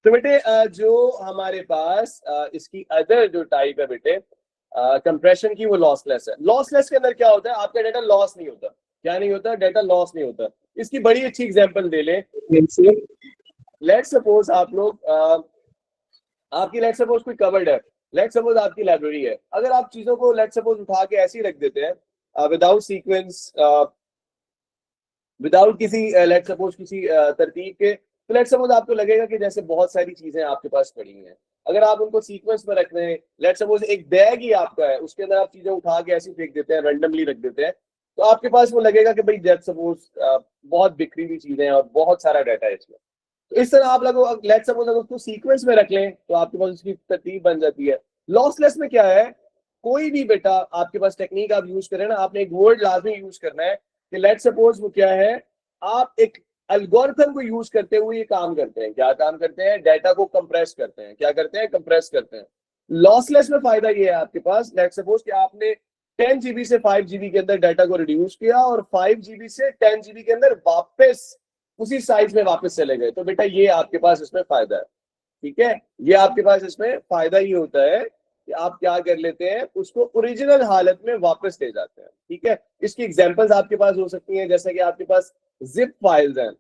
तो बेटे जो हमारे पास इसकी अदर जो टाइप है बेटे कंप्रेशन की, वो लॉसलेस है। लॉसलेस के अंदर क्या होता है, आपका डेटा लॉस नहीं होता। क्या नहीं होता? डेटा लॉस नहीं होता। इसकी बड़ी अच्छी एग्जांपल दे ले। लेट सपोज आप लोग आपकी लेट सपोज कोई कवर्ड है, लेट सपोज आपकी लाइब्रेरी है। अगर आप चीजों को लेट सपोज उठा के ऐसे ही रख देते हैं विदाउट सीक्वेंस, विदाउट किसी लेट सपोज किसी तरतीब के, तो लेट सपोज आपको लगेगा कि जैसे बहुत सारी चीजें आपके पास पड़ी हैं। अगर आप उनको सीक्वेंस में रख रहे हैं, लेट सपोज एक बैग ही आपका है, उसके अंदर आप चीजें उठा के ऐसे फेंक देते हैं, रैंडमली रख देते हैं, तो आपके पास वो लगेगा कि भाई लेट सपोज बहुत बिखरी हुई चीजें हैं और बहुत सारा डाटा है इसमें। तो इस तरह आप लोग लेट सपोज अगर उसको सीक्वेंस में रख लें तो आपके पास उसकी तरतीब बन जाती है। लॉसलेस में क्या है, कोई भी बेटा आपके पास टेक्निक आप यूज करें ना, आपने एक वर्ड लाजमी यूज करना है कि लेट सपोज वो क्या है, आप एक एल्गोरिथम को यूज करते हुए ये काम करते हैं। क्या काम करते हैं? डाटा को कंप्रेस करते हैं। क्या करते हैं? कंप्रेस करते हैं। लॉसलेस में फायदा ये है आपके पास, लेट सपोज कि आपने 10 GB से 5 GB के अंदर डाटा को रिड्यूस किया और 5 GB से 10 GB के अंदर वापस उसी साइज में वापस चले गए, तो बेटा ये आपके पास इसमें फायदा है। ठीक है, ये आपके पास इसमें फायदा ही होता है कि आप क्या कर लेते हैं, उसको ओरिजिनल हालत में वापस ले जाते हैं। ठीक है, इसकी एग्जांपल्स आपके पास हो सकती हैं, जैसे कि आपके पास जिप फाइल्स हैं,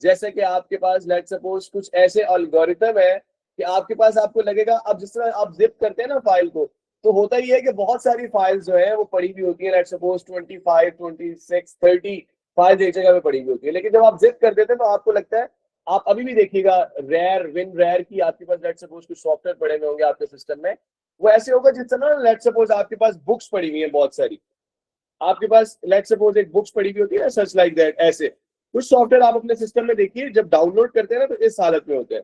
जैसे कि आपके पास लेट सपोज कुछ ऐसे एल्गोरिथम है कि आपके पास आपको लगेगा, अब जिस तरह आप जिप करते हैं ना फाइल को, तो होता ही है कि बहुत सारी फाइल्स जो है वो पड़ी हुई होती है, लेट सपोज 25, 26, 30 फाइल्स एक जगह पे पड़ी हुई होती है। लेकिन जब आप जिप कर देते हैं तो आपको लगता है, आप अभी भी देखिएगा रेयर विन रेयर की आपके पास लेट सपोज कुछ सॉफ्टवेयर पड़े हुए होंगे आपके सिस्टम में, वो ऐसे होगा जिस तरह लेट सपोज आपके पास बुक्स पड़ी हुई है बहुत सारी, आपके पास लेट सपोज एक बुक्स पड़ी हुई होती है ना, सच लाइक दैट। ऐसे कुछ सॉफ्टवेयर आप अपने सिस्टम में देखिए, जब डाउनलोड करते हैं ना तो इस हालत में होते हैं।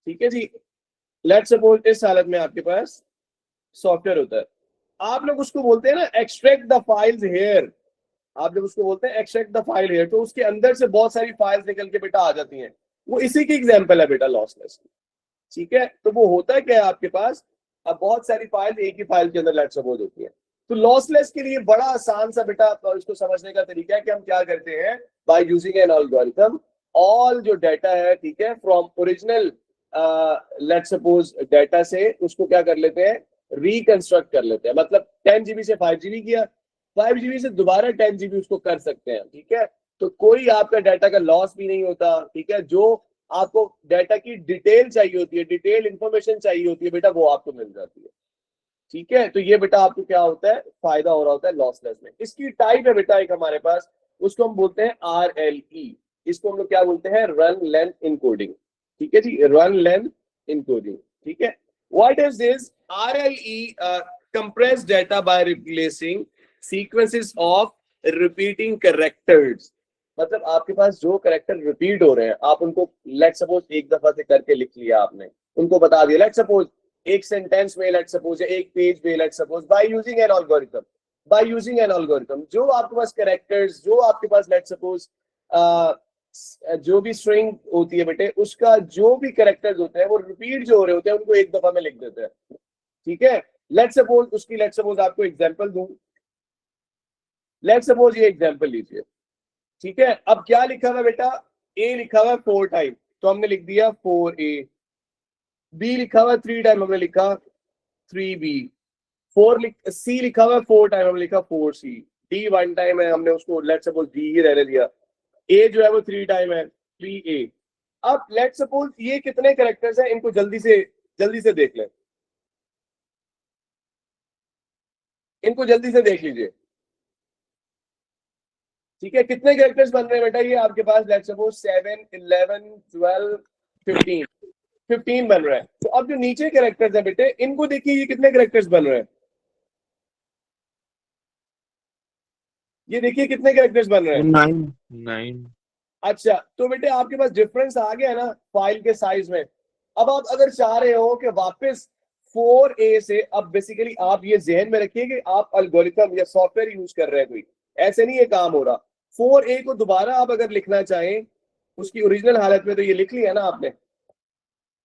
ठीक है जी, लेट सपोज इस हालत में आपके पास सॉफ्टवेयर होता है। आप लोग उसको बोलते हैं ना एक्सट्रैक्ट द फाइल्स हेयर, आप जब उसको बोलते हैं एक्सट्रैक्ट द फाइल हेयर, तो उसके अंदर से बहुत सारी फाइल्स निकल के बेटा आ जाती हैं। वो इसी की एग्जांपल है बेटा लॉसलेस। ठीक है, तो वो होता है क्या है आपके पास, अब बहुत सारी फाइल एक ही फाइल के अंदर लेट सपोज होती है। तो लॉसलेस के लिए बड़ा आसान सा बेटा इसको समझने का तरीका है कि हम क्या करते हैं, by using an algorithm, all जो डाटा है, ठीक है, from original let suppose data से उसको क्या कर लेते हैं, रिकंस्ट्रक्ट कर लेते हैं। मतलब 10 GB से 5 GB किया, 5 GB से दोबारा 10 GB उसको कर सकते हैं। ठीक है, तो कोई आपका डाटा का लॉस भी नहीं होता। ठीक है, जो आपको डाटा की डिटेल चाहिए होती है, डिटेल इंफॉर्मेशन चाहिए होती है बेटा, वो आपको मिल जाती है। ठीक है, तो ये बेटा आपको क्या होता है, फायदा हो रहा होता है लॉसलेस में। इसकी टाइप है बेटा एक हमारे पास, उसको हम बोलते हैं RLE। इसको हम लोग क्या बोलते हैं, रन लेंथ इनकोडिंग। ठीक है जी, रन लेंथ इनकोडिंग। ठीक है, what is this RLE? Compress data by replacing sequences of repeating characters. मतलब आपके पास जो कैरेक्टर रिपीट हो रहे हैं, आप उनको लेट सपोज एक दफा से करके लिख लिया आपने, उनको बता दिया, लेट सपोज एक सेंटेंस में लेट सपोज, एक पेज में let suppose, bye using an algorithm, by using an algorithm, जो आपके पास कैरेक्टर्स, जो आपके पास लेट सपोज जो भी स्ट्रिंग होती है बेटे, उसका जो भी कैरेक्टर्स होते हैं वो रिपीट जो हो रहे होते हैं, उनको एक दफा में लिख देते हैं। ठीक है, लेट सपोज उसकी लेट सपोज आपको एग्जांपल दूं, लेट सपोज ये एग्जांपल लीजिए। ठीक है, अब क्या लिखा हुआ बेटा, ए लिखा हुआ 4 टाइम, तो हमने लिख दिया 4A। बी लिखा हुआ 3 टाइम, हमने लिखा 3B। सी लिखा हुआ 4 टाइम, हमने लिखा 4C। डी 1 टाइम है, हमने उसको लेट सपोज डी ही रहने दिया। ए जो है वो 3 टाइम है, 3A। अब लेट सपोज ये कितने कैरेक्टर्स हैं, इनको जल्दी से देख लें, इनको जल्दी से देख लीजिए। ठीक है, कितने कैरेक्टर्स बन रहे हैं बेटा, ये आपके पास लेट सपोज 7, 11, 12, 15, 15 बन रहा है। तो अब जो नीचे कैरेक्टर्स है बेटे, इनको देखिए, ये कितने कैरेक्टर्स बन रहे हैं, ये देखिए कितने कैरेक्टर्स बन रहे हैं, 9 9। अच्छा, तो बेटे आपके पास डिफरेंस आ गया ना फाइल के साइज में। अब आप अगर चाह रहे हो कि वापस 4A से, अब बेसिकली आप ये जहन में रखिए कि आप एल्गोरिथम या सॉफ्टवेयर यूज कर रहे हैं कोई, ऐसे नहीं ये काम हो रहा। 4A को दोबारा आप अगर लिखना चाहें उसकी ओरिजिनल हालत में, तो ये लिख लिया ना आपने।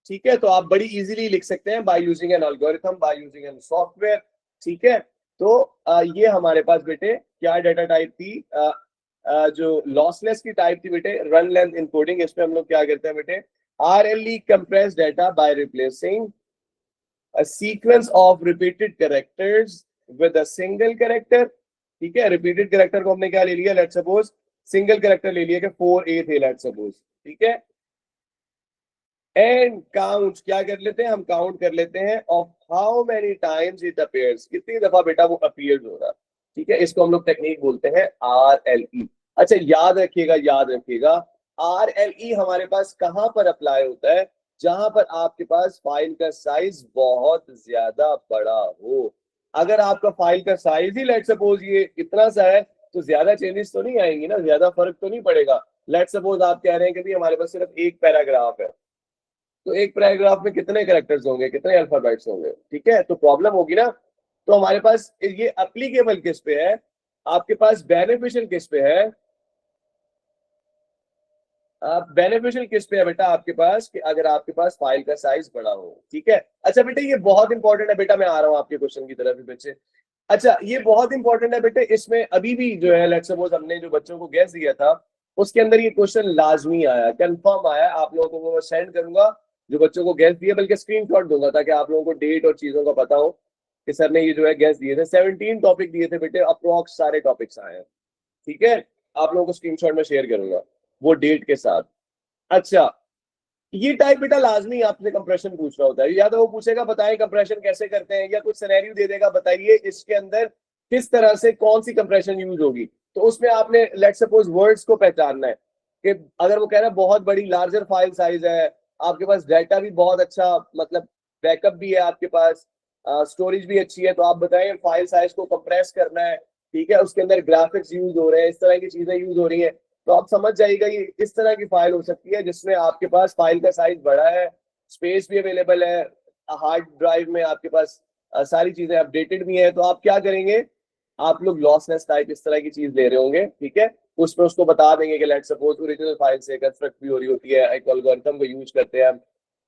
ठीक है, तो आप बड़ी इजीली लिख सकते हैं by using an algorithm, by using an software. ठीक है, तो ये हमारे पास बेटे क्या डाटा टाइप थी, जो लॉसलेस की टाइप थी बेटे रन लेंथ इनकोडिंग, इसमें हम लोग क्या करते हैं बेटे, RLE compress data by replacing a sequence of repeated characters with a single character। ठीक है, रिपीटेड कैरेक्टर को हमने क्या ले लिया, लेट्स सपोज सिंगल कैरेक्टर ले लिया कि 4A थे लेट्स सपोज, ठीक है। एंड काउंट क्या कर लेते हैं हम, काउंट कर लेते हैं of how many times it appears, कितनी दफा बेटा वो अपीयर्स हो रहा, ठीक है। इसको हम लोग टेक्निक बोलते हैं RLE। अच्छा याद रखिएगा, याद रखिएगा, RLE हमारे पास कहां पर अप्लाई होता है, जहां पर आपके पास फाइल का साइज बहुत ज्यादा बड़ा हो। अगर आपका फाइल का साइज ही लेट सपोज ये इतना सा है तो ज्यादा चेंजेस तो नहीं आएंगी ना, ज्यादा फर्क तो नहीं पड़ेगा। लेट सपोज आप कह रहे हैं कि भाई हमारे पास सिर्फ एक पैराग्राफ है, तो एक पैराग्राफ में कितने कैरेक्टर्स होंगे, कितने अल्फाबेट्स होंगे, ठीक है, तो प्रॉब्लम होगी ना। तो हमारे पास ये एप्लीकेबल किस पे है, आपके पास बेनिफिशियल किस पे है, बेनिफिशियल किस पे है बेटा आपके पास, कि अगर आपके पास फाइल का साइज बड़ा हो, ठीक है। अच्छा बेटे ये बहुत इंपॉर्टेंट है बेटा, मैं आ रहा हूं आपके क्वेश्चन की तरफ बच्चे। अच्छा ये बहुत इंपॉर्टेंट है बेटे, इसमें अभी भी जो है लेट्स सपोज हमने जो बच्चों को गैस दिया था उसके अंदर ये क्वेश्चन लाजमी आया, कंफर्म आया, आप लोगों को मैं सेंड करूंगा जो बच्चों को गैस दिया, बल्कि स्क्रीनशॉट दूंगा ताकि आप लोगों को डेट और चीजों का पता हो कि सर ने ये जो है गैस दिए थे। 17 टॉपिक दिए थे बेटे, अप्रोक्स सारे टॉपिक्स आए हैं, ठीक है। आप लोगों को स्क्रीनशॉट में शेयर करूंगा वो डेट के साथ। अच्छा ये टाइप बेटा लाजमी आपसे कंप्रेशन पूछ रहा होता है, या तो वो पूछेगा बताएं कंप्रेशन कैसे करते हैं, या कुछ सिनेरियो दे देगा बताइए इसके अंदर किस तरह से कौन सी कंप्रेशन यूज होगी। तो उसमें आपने लेट सपोज वर्ड्स को पहचानना है कि अगर वो कह रहा है बहुत बड़ी लार्जर फाइल साइज है, आपके पास डाटा भी बहुत अच्छा मतलब बैकअप भी है आपके पास, स्टोरेज भी अच्छी है, तो आप बताएं फाइल साइज को कंप्रेस करना है, ठीक है, उसके अंदर ग्राफिक्स यूज हो रहे हैं, इस तरह की चीजें यूज हो रही है, तो आप समझ जाइएगा ये इस तरह की फाइल हो सकती है जिसमें आपके पास फाइल का साइज बड़ा है, स्पेस भी अवेलेबल है, हार्ड ड्राइव में आपके पास सारी चीजें अपडेटेड भी हैं। तो आप क्या करेंगे, आप लोग लॉसलेस टाइप इस तरह की चीज ले रहे होंगे, ठीक है, उसमें उसको बता देंगे कि लेट सपोज ओरिजिनल फाइल से कंस्ट्रक्ट भी हो रही होती है, एक एल्गोरिथम को यूज करते हैं,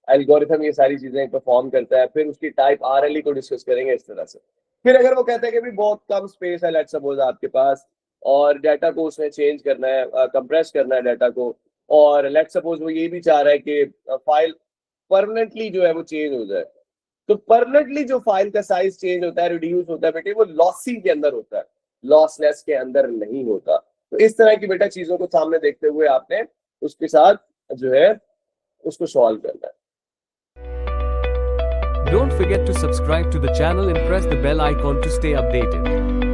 एल्गोरिथम ये सारी चीजें परफॉर्म करता है, फिर उसकी टाइप RLE को डिस्कस करेंगे इस तरह से। फिर अगर वो कहता है कि भी बहुत कम स्पेस है लेट सपोज आपके पास और डाटा को उसमें चेंज करना है, कंप्रेस करना है डाटा को, और लेट सपोज वो ये भी चाह रहा है कि फाइल परमानेंटली जो है वो चेंज हो जाए, तो परमानेंटली जो फाइल का साइज चेंज होता है, रिड्यूस होता है बेटे, वो लॉसी के अंदर होता है, लॉसलेस के अंदर नहीं होता। तो इस तरह की बेटा चीजों को सामने देखते हुए आपने उसके साथ जो है उसको सॉल्व करना है। Don't forget to subscribe to the channel and press the bell icon to stay updated.